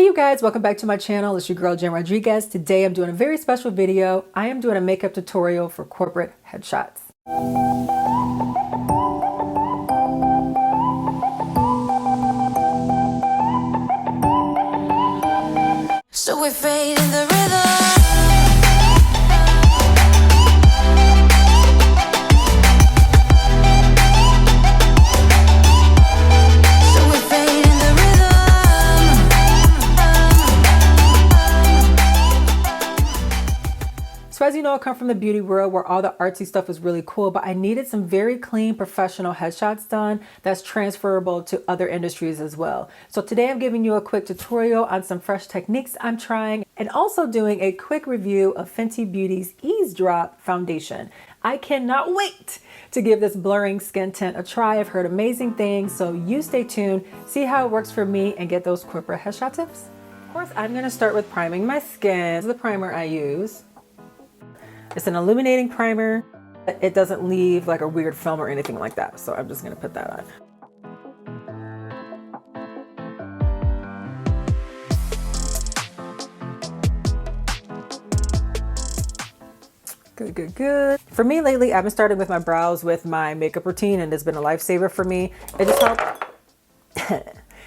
Hey you guys, welcome back to my channel. It's your girl Jen Rodriguez. Today I'm doing a very special video. I am doing a makeup tutorial for corporate headshots. So we fade in the rhythm. So as you know, I come from the beauty world where all the artsy stuff is really cool, but I needed some very clean professional headshots done that's transferable to other industries as well. So today I'm giving you a quick tutorial on some fresh techniques I'm trying and also doing a quick review of Fenty Beauty's Eaze Drop foundation. I cannot wait to give this blurring skin tint a try. I've heard amazing things, so you stay tuned, see how it works for me and get those corporate headshot tips. Of course, I'm gonna start with priming my skin. This is the primer I use. It's an illuminating primer. It doesn't leave like a weird film or anything like that. So I'm just gonna put that on. Good, good, good. For me lately, I've been starting with my brows with my makeup routine and it's been a lifesaver for me. It just helps.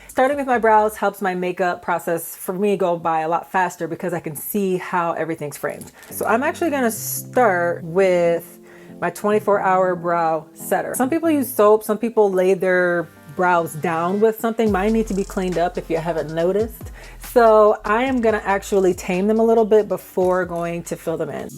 Starting with my brows helps my makeup process for me go by a lot faster because I can see how everything's framed. So I'm actually gonna start with my 24-hour brow setter. Some people use soap, some people lay their brows down with something. Mine need to be cleaned up if you haven't noticed. So I am gonna actually tame them a little bit before going to fill them in.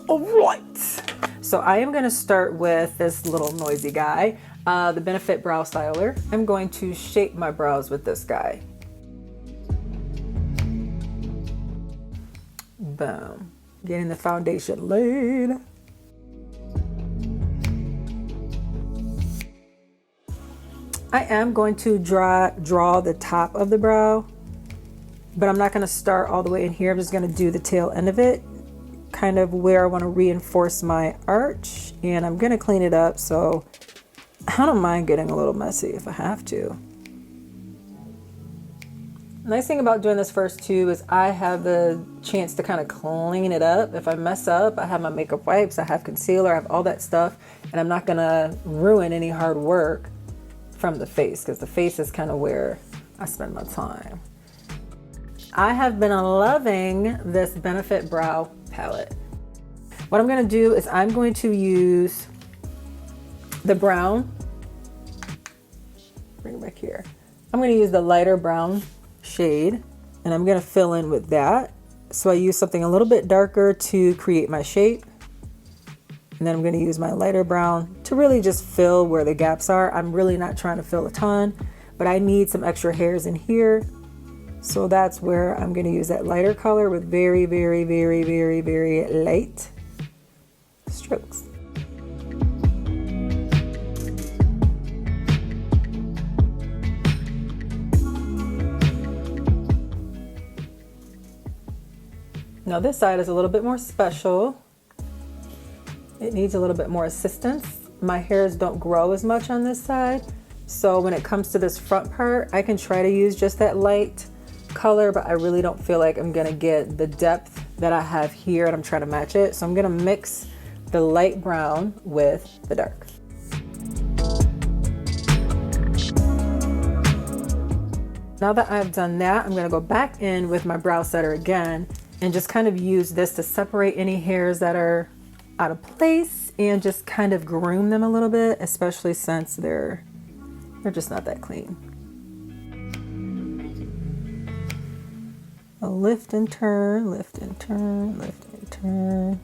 All right, so I am gonna start with this little noisy guy, the Benefit Brow Styler. I'm going to shape my brows with this guy. Boom, getting the foundation laid. I am going to draw the top of the brow, but I'm not gonna start all the way in here. I'm just gonna do the tail end of it, kind of where I want to reinforce my arch, and I'm gonna clean it up so I don't mind getting a little messy if I have to. Nice thing about doing this first too is I have the chance to kind of clean it up. If I mess up, I have my makeup wipes, I have concealer, I have all that stuff, and I'm not gonna ruin any hard work from the face because the face is kind of where I spend my time. I have been loving this Benefit Brow palette. What I'm going to do is I'm going to use the brown. Bring it back here. I'm going to use the lighter brown shade and I'm going to fill in with that. So I use something a little bit darker to create my shape. And then I'm going to use my lighter brown to really just fill where the gaps are. I'm really not trying to fill a ton, but I need some extra hairs in here. So that's where I'm going to use that lighter color with very, very, very, very, very light strokes. Now this side is a little bit more special. It needs a little bit more assistance. My hairs don't grow as much on this side. So when it comes to this front part, I can try to use just that light color, but I really don't feel like I'm gonna get the depth that I have here and I'm trying to match it. So I'm gonna mix the light brown with the dark. Now that I've done that, I'm gonna go back in with my brow setter again and just kind of use this to separate any hairs that are out of place and just kind of groom them a little bit, especially since they're just not that clean. A lift and turn, lift and turn, lift and turn.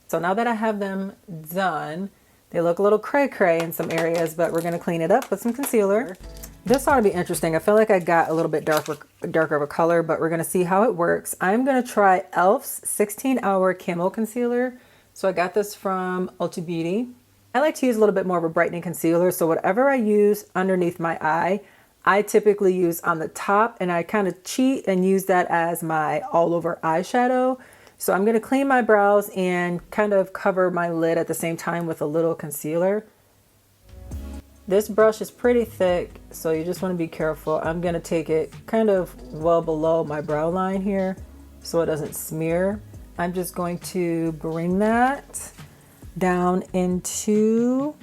So now that I have them done, they look a little cray-cray in some areas, but we're gonna clean it up with some concealer. This ought to be interesting. I feel like I got a little bit darker of a color, but we're gonna see how it works. I'm gonna try e.l.f.'s 16-Hour Camo Concealer. So I got this from Ulta Beauty. I like to use a little bit more of a brightening concealer, so whatever I use underneath my eye, I typically use on the top, and I kind of cheat and use that as my all over eyeshadow. So I'm going to clean my brows and kind of cover my lid at the same time with a little concealer. This brush is pretty thick, so you just want to be careful. I'm going to take it kind of well below my brow line here so it doesn't smear. I'm just going to bring that down into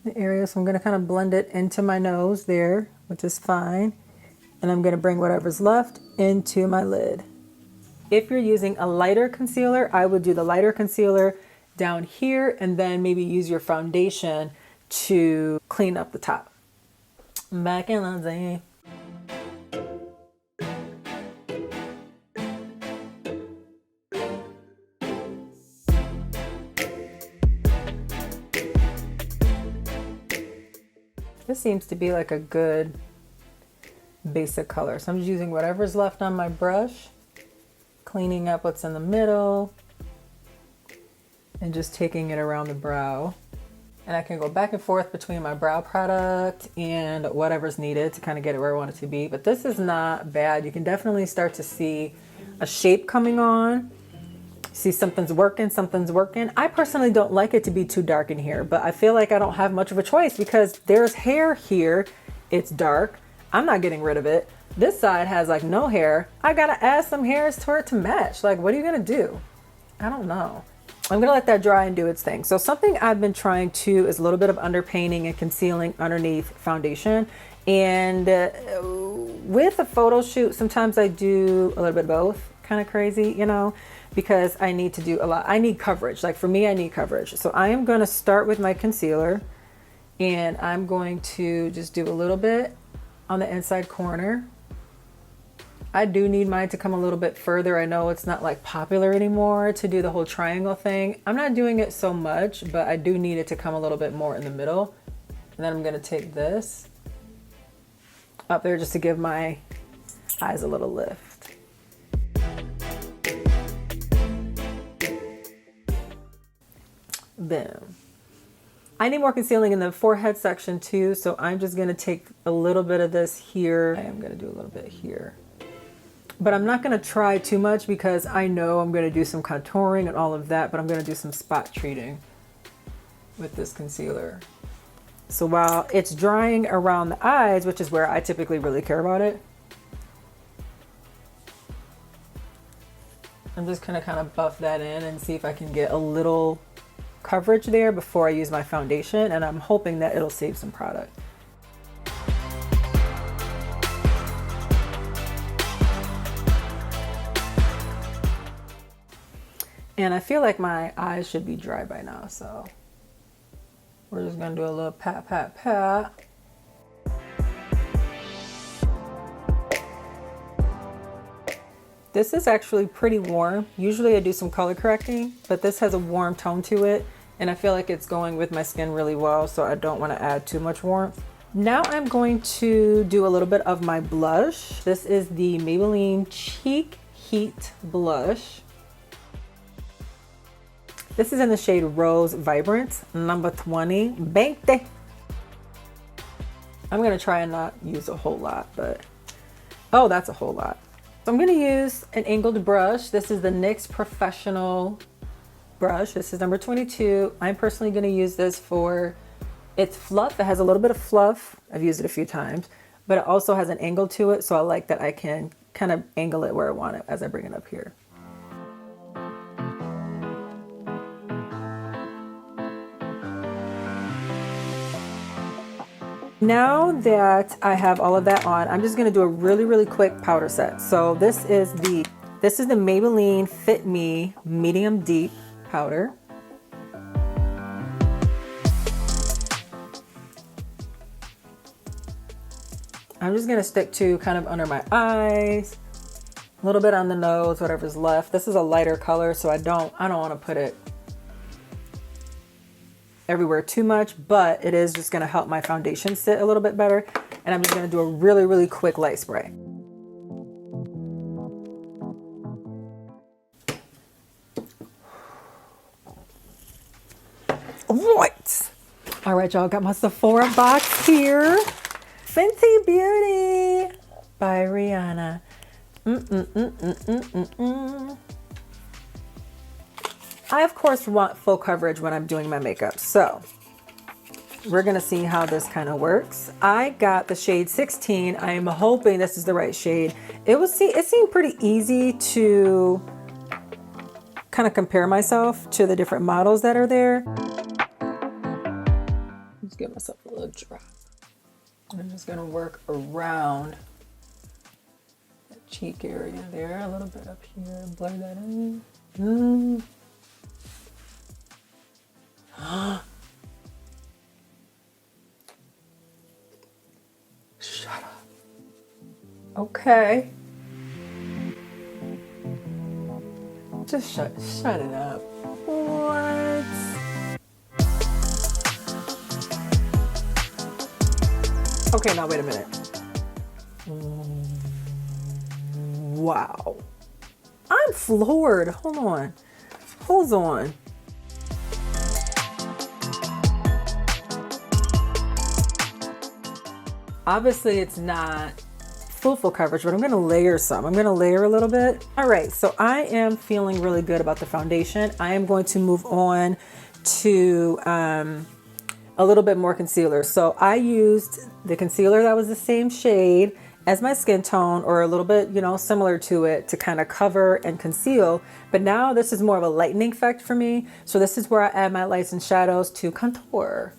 the area. So I'm going to kind of blend it into my nose there, which is fine. And I'm going to bring whatever's left into my lid. If you're using a lighter concealer, I would do the lighter concealer down here and then maybe use your foundation to clean up the top. Back in the day. This seems to be like a good basic color. So I'm just using whatever's left on my brush, cleaning up what's in the middle, and just taking it around the brow. And I can go back and forth between my brow product and whatever's needed to kind of get it where I want it to be. But this is not bad. You can definitely start to see a shape coming on. See, something's working, something's working. I personally don't like it to be too dark in here, but I feel like I don't have much of a choice because there's hair here. It's dark. I'm not getting rid of it. This side has like no hair. I gotta add some hairs to it to match. Like, what are you gonna do? I don't know. I'm gonna let that dry and do its thing. So something I've been trying to is a little bit of underpainting and concealing underneath foundation. And with a photo shoot, sometimes I do a little bit of both. Kind of crazy, you know, because I need to do a lot. I need coverage. Like for me, I need coverage. So I am going to start with my concealer and I'm going to just do a little bit on the inside corner. I do need mine to come a little bit further. I know it's not like popular anymore to do the whole triangle thing. I'm not doing it so much, but I do need it to come a little bit more in the middle. And then I'm going to take this up there just to give my eyes a little lift. Boom. I need more concealing in the forehead section too, so I'm just going to take a little bit of this here. I am going to do a little bit here. But I'm not going to try too much because I know I'm going to do some contouring and all of that, but I'm going to do some spot treating with this concealer. So while it's drying around the eyes, which is where I typically really care about it, I'm just going to kind of buff that in and see if I can get a little coverage there before I use my foundation, and I'm hoping that it'll save some product. And I feel like my eyes should be dry by now, so we're just gonna do a little pat, pat, pat. This is actually pretty warm. Usually I do some color correcting, but this has a warm tone to it, and I feel like it's going with my skin really well, so I don't want to add too much warmth. Now I'm going to do a little bit of my blush. This is the Maybelline Cheek Heat Blush. This is in the shade Rose Vibrant, number 20. 20. I'm gonna try and not use a whole lot, but oh, that's a whole lot. So I'm gonna use an angled brush. This is the NYX Professional brush. This is number 22. I'm personally gonna use this for its fluff. It has a little bit of fluff. I've used it a few times, but it also has an angle to it. So I like that I can kind of angle it where I want it as I bring it up here. Now that I have all of that on, I'm just gonna do a really quick powder set. So this is the Maybelline Fit Me Medium Deep Powder. I'm just gonna stick to kind of under my eyes, a little bit on the nose, whatever's left. This is a lighter color, so I don't want to put it everywhere too much, but it is just gonna help my foundation sit a little bit better. And I'm just gonna do a really quick light spray. All right, y'all, got my Sephora box here. Fenty Beauty by Rihanna. I, of course, want full coverage when I'm doing my makeup, so we're gonna see how this kind of works. I got the shade 16. I am hoping this is the right shade. It seemed pretty easy to kind of compare myself to the different models that are there. Let's give myself a little drop. I'm just gonna work around the cheek area there, a little bit up here, blur that in. Shut up. Okay. Just shut it up. What? Okay, now wait a minute. Wow. I'm floored. Hold on. Hold on. Obviously, it's not full coverage, but I'm gonna layer some. I'm gonna layer a little bit. All right, so I am feeling really good about the foundation. I am going to move on to a little bit more concealer. So I used the concealer that was the same shade as my skin tone, or a little bit, you know, similar to it, to kind of cover and conceal. But now this is more of a lightening effect for me. So this is where I add my lights and shadows to contour.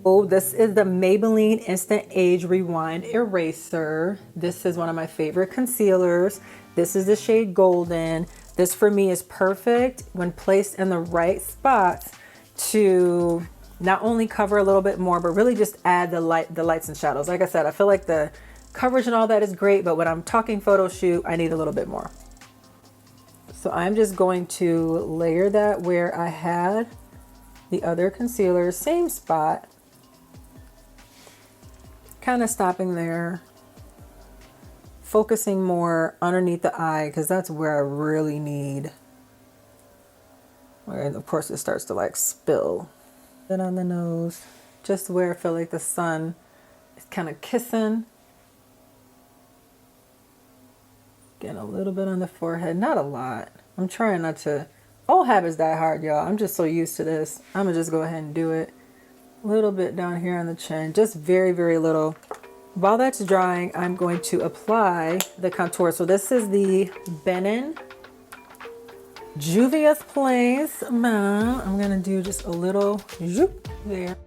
Oh, this is the Maybelline Instant Age Rewind Eraser. This is one of my favorite concealers. This is the shade Golden. This for me is perfect when placed in the right spots to not only cover a little bit more, but really just add the lights and shadows. Like I said, I feel like the coverage and all that is great, but when I'm talking photo shoot, I need a little bit more. So I'm just going to layer that where I had the other concealer, same spot. Kind of stopping there, focusing more underneath the eye, because that's where I really need, and of course it starts to like spill. Then on the nose, just where I feel like the sun is kind of kissing. Getting a little bit on the forehead, not a lot. I'm trying not to, old habits die hard, y'all. I'm just so used to this. I'm gonna just go ahead and do it. A little bit down here on the chin, just very, very little. While that's drying, I'm going to apply the contour. So this is the Benin Juvia's Place. I'm gonna do just a little zoop there.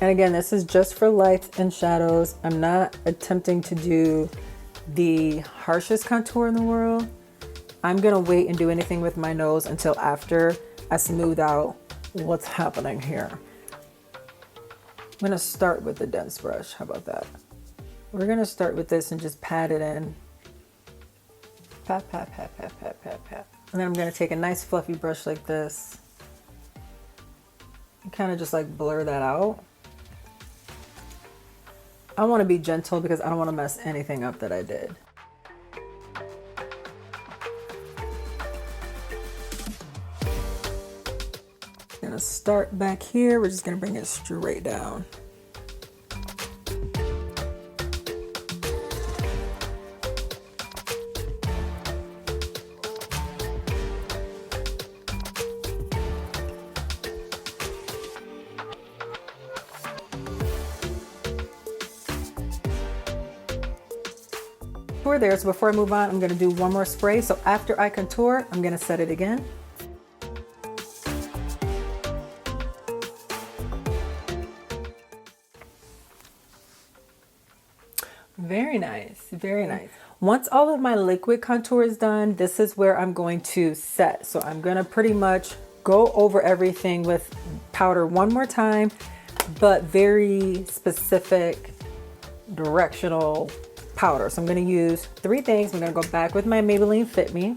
And again, this is just for lights and shadows. I'm not attempting to do the harshest contour in the world. I'm gonna wait and do anything with my nose until after I smooth out what's happening here. I'm gonna start with the dense brush. How about that? We're gonna start with this and just pat it in. Pat, pat, pat, pat, pat, pat, pat. And then I'm gonna take a nice fluffy brush like this and kind of just like blur that out. I wanna be gentle because I don't wanna mess anything up that I did. Gonna start back here. We're just gonna bring it straight down. We're there, so before I move on, I'm gonna do one more spray. So after I contour, I'm gonna set it again. Very nice, very nice. Once all of my liquid contour is done, this is where I'm going to set. So I'm gonna pretty much go over everything with powder one more time, but very specific directional powder. So I'm gonna use three things. I'm gonna go back with my Maybelline Fit Me.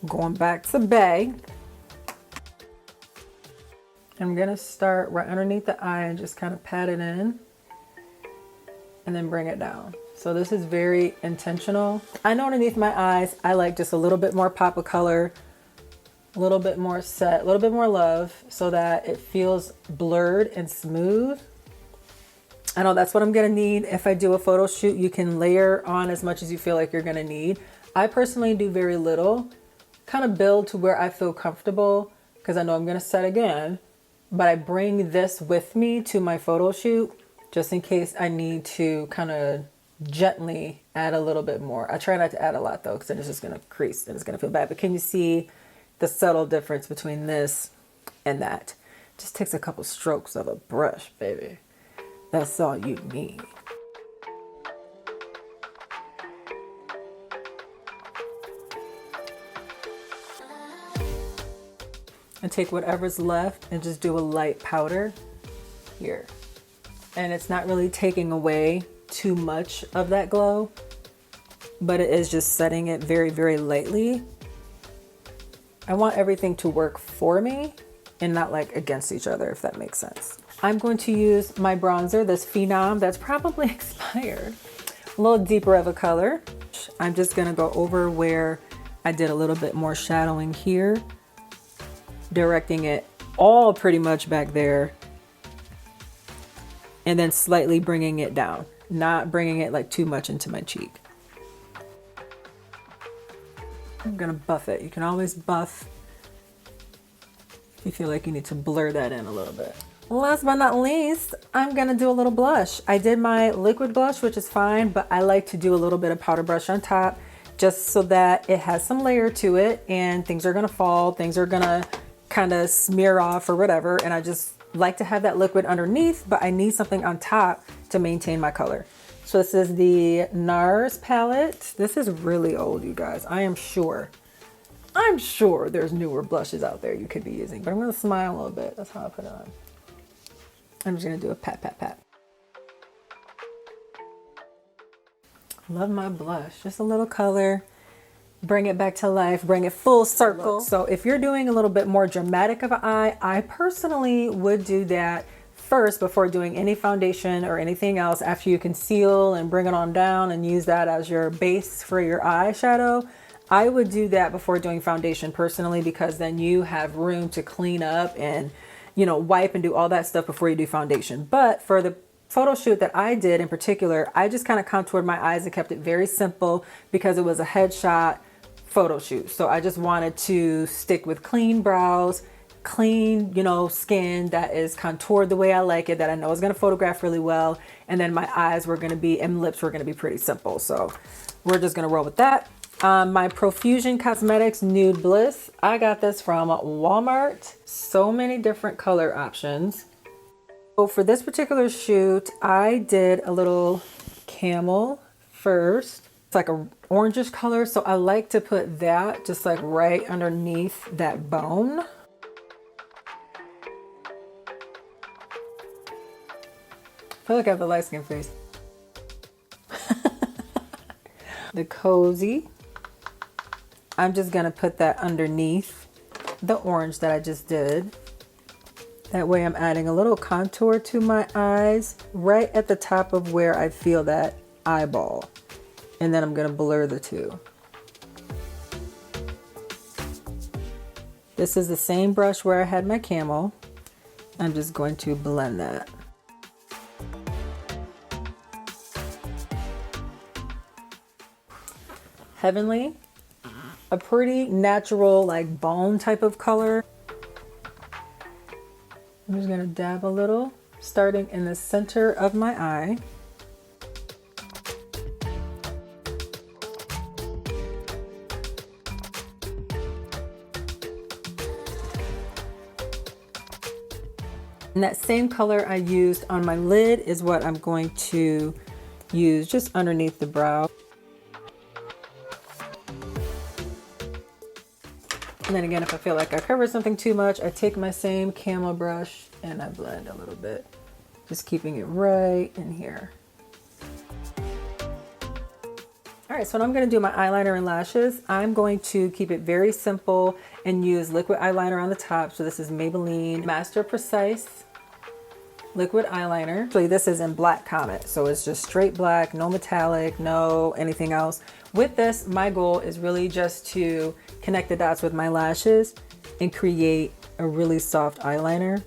Going back to Bay. I'm gonna start right underneath the eye and just kind of pat it in. And then bring it down. So this is very intentional. I know underneath my eyes, I like just a little bit more pop of color, a little bit more set, a little bit more love so that it feels blurred and smooth. I know that's what I'm gonna need. If I do a photo shoot, you can layer on as much as you feel like you're gonna need. I personally do very little, kind of build to where I feel comfortable because I know I'm gonna set again, but I bring this with me to my photo shoot just in case I need to kind of gently add a little bit more. I try not to add a lot though, because then it's just gonna crease and it's gonna feel bad. But can you see the subtle difference between this and that? Just takes a couple strokes of a brush, baby. That's all you need. And take whatever's left and just do a light powder here. And it's not really taking away too much of that glow, but it is just setting it very, very lightly. I want everything to work for me and not like against each other, if that makes sense. I'm going to use my bronzer, this Phenom, that's probably expired. A little deeper of a color. I'm just gonna go over where I did a little bit more shadowing here, directing it all pretty much back there, and then slightly bringing it down, not bringing it like too much into my cheek. I'm gonna buff it. You can always buff if you feel like you need to blur that in a little bit. Last but not least, I'm gonna do a little blush. I did my liquid blush, which is fine, but I like to do a little bit of powder brush on top just so that it has some layer to it and things are gonna fall, things are gonna kind of smear off or whatever. And I just like to have that liquid underneath, but I need something on top to maintain my color. So this is the NARS palette. This is really old, you guys. I'm sure there's newer blushes out there you could be using, but I'm gonna smile a little bit. That's how I put it on. I'm just gonna do a pat, pat, pat. Love my blush, just a little color. Bring it back to life, bring it full circle. So if you're doing a little bit more dramatic of an eye, I personally would do that first before doing any foundation or anything else. After you conceal and bring it on down and use that as your base for your eyeshadow, I would do that before doing foundation personally, because then you have room to clean up and, you know, wipe and do all that stuff before you do foundation. But for the photo shoot that I did in particular, I just kind of contoured my eyes and kept it very simple because it was a headshot photo shoot. So I just wanted to stick with clean brows, clean, you know, skin that is contoured the way I like it, that I know is going to photograph really well. And then my eyes were going to be, and lips were going to be pretty simple. So we're just going to roll with that. My Profusion Cosmetics Nude Bliss. I got this from Walmart. So many different color options. So for this particular shoot, I did a little camel first. It's like a orangish color, so I like to put that just like right underneath that bone. I feel like I have a light skin face. The Cozy. I'm just gonna put that underneath the orange that I just did. That way I'm adding a little contour to my eyes right at the top of where I feel that eyeball. And then I'm gonna blur the two. This is the same brush where I had my Camo. I'm just going to blend that. Heavenly, a pretty natural like bone type of color. I'm just gonna dab a little, starting in the center of my eye. And that same color I used on my lid is what I'm going to use just underneath the brow. And then again, if I feel like I covered something too much, I take my same Camo brush and I blend a little bit, just keeping it right in here. All right, so when I'm gonna do my eyeliner and lashes, I'm going to keep it very simple and use liquid eyeliner on the top. So this is Maybelline Master Precise liquid eyeliner. Actually, this is in Black Comet, so it's just straight black, no metallic, no anything else. With this, my goal is really just to connect the dots with my lashes and create a really soft eyeliner.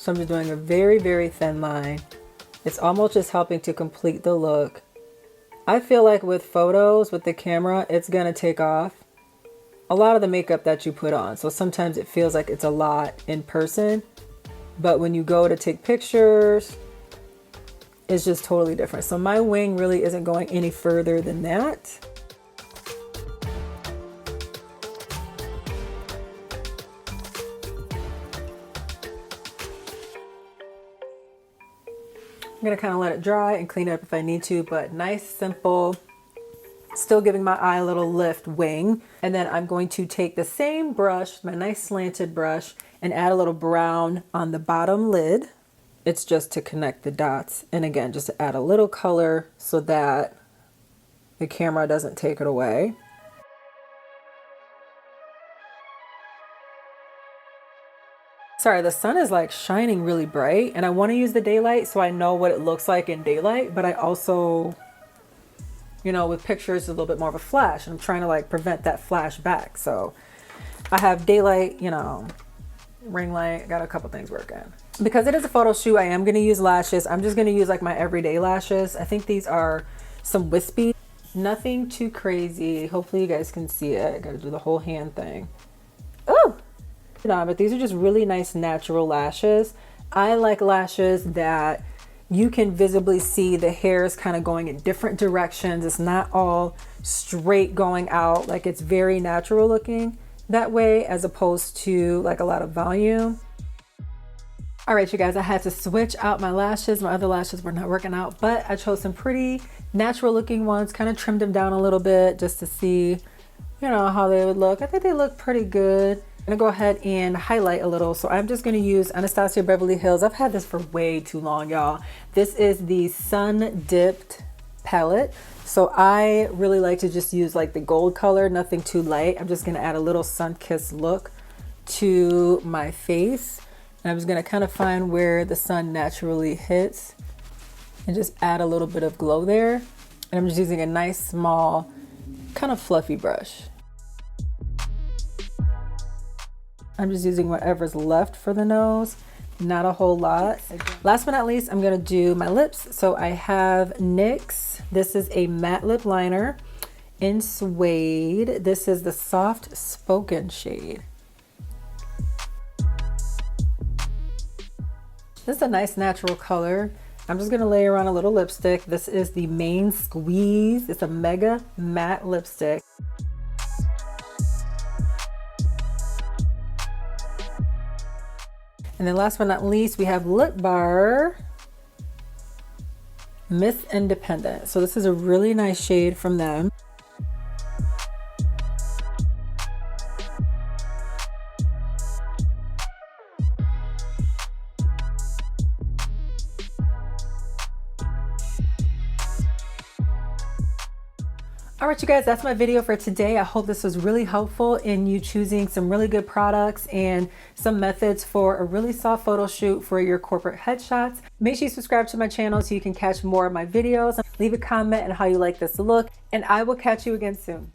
So I'm just doing a very, very thin line. It's almost just helping to complete the look. I feel like with photos, with the camera, it's gonna take off a lot of the makeup that you put on. So sometimes it feels like it's a lot in person, but when you go to take pictures, it's just totally different. So my wing really isn't going any further than that. I'm gonna kind of let it dry and clean it up if I need to, but nice, simple, still giving my eye a little lift wing. And then I'm going to take the same brush, my nice slanted brush, and add a little brown on the bottom lid. It's just to connect the dots. And again, just to add a little color so that the camera doesn't take it away. Sorry, the sun is like shining really bright and I want to use the daylight so I know what it looks like in daylight, but I also, you know, with pictures it's a little bit more of a flash and I'm trying to like prevent that flash back. So I have daylight, you know, ring light, got a couple things working. Because it is a photo shoot, I am going to use lashes. I'm just going to use like my everyday lashes. I think these are some wispy, nothing too crazy. Hopefully you guys can see it. I got to do the whole hand thing. Oh! No, but these are just really nice natural lashes. I like lashes that you can visibly see the hair is kind of going in different directions. It's not all straight going out. Like it's very natural looking that way as opposed to like a lot of volume. All right, you guys, I had to switch out my lashes. My other lashes were not working out, but I chose some pretty natural looking ones, kind of trimmed them down a little bit just to see, you know, how they would look. I think they look pretty good. I'm gonna go ahead and highlight a little. So I'm just gonna use Anastasia Beverly Hills. I've had this for way too long, y'all. This is the Sun Dipped palette. So I really like to just use like the gold color, nothing too light. I'm just gonna add a little sun-kissed look to my face. And I'm just gonna kind of find where the sun naturally hits and just add a little bit of glow there. And I'm just using a nice, small, kind of fluffy brush. I'm just using whatever's left for the nose, not a whole lot. Last but not least, I'm gonna do my lips. So I have NYX. This is a matte lip liner in suede. This is the Soft Spoken shade. This is a nice natural color. I'm just gonna layer on a little lipstick. This is the Main Squeeze. It's a mega matte lipstick. And then last but not least, we have Lip Bar Miss Independent. So this is a really nice shade from them. All right, you guys, that's my video for today. I hope this was really helpful in you choosing some really good products and some methods for a really soft photo shoot for your corporate headshots. Make sure you subscribe to my channel so you can catch more of my videos. Leave a comment on how you like this look, and I will catch you again soon.